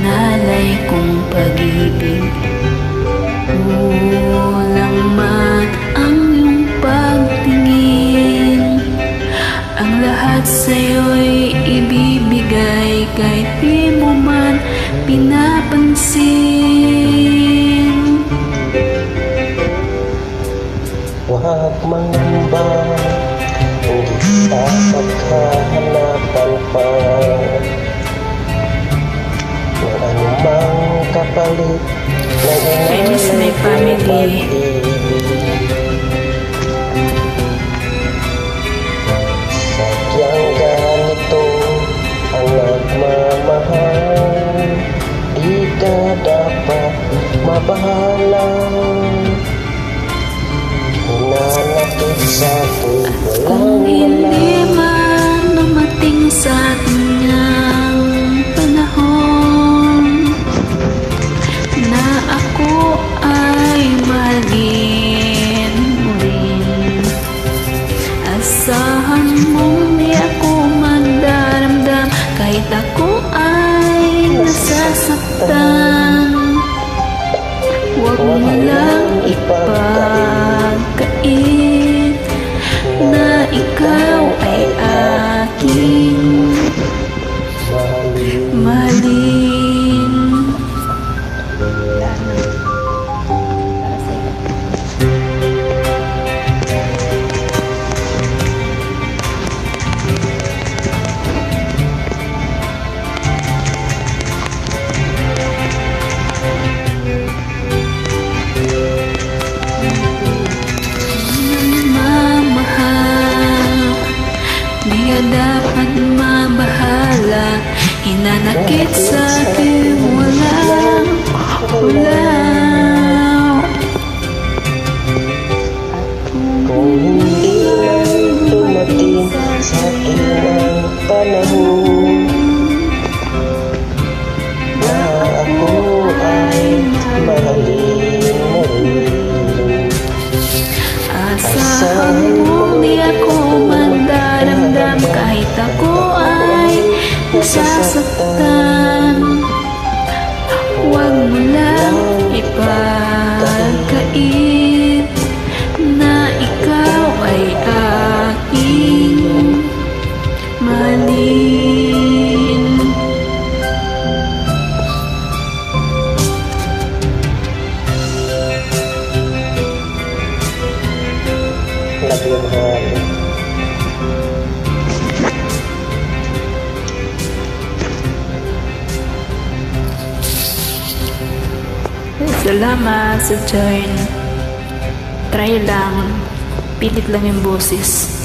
inalay kong pag-ibig. Kulang man ang iyong pagtingin, ang lahat sa'yo'y ibibigay kahit di mo man pinapansin. Huwag mangamba, hindi sa paghahanapan pa ng anumang kapalit na Miss my family. Sadyang ganito ang nagmamahal, di ka dapat mabahala. Hinanakit sa atin, Kung hindi man dumating sa atin ang panahon na ako ay mahalin mo rin, asahan mong di ako magdaramdam kahit ako ay nasasaktan. Huwag mo lang ipagkait na ikaw ay aking mahalin. Di ka dapat mabahala, hinanakit sa atin, wala. Kung hindi man dumating sa atin ang panahon na ako ay mahalin mo rin, Asahan mo di ako magdaramdam kahit ako ay nasasaktan. Huwag mo lang ipagkait na ikaw ay aking mahalin. love you, mahal. Salamat sa join. Try lang. Pilit lang yung boses.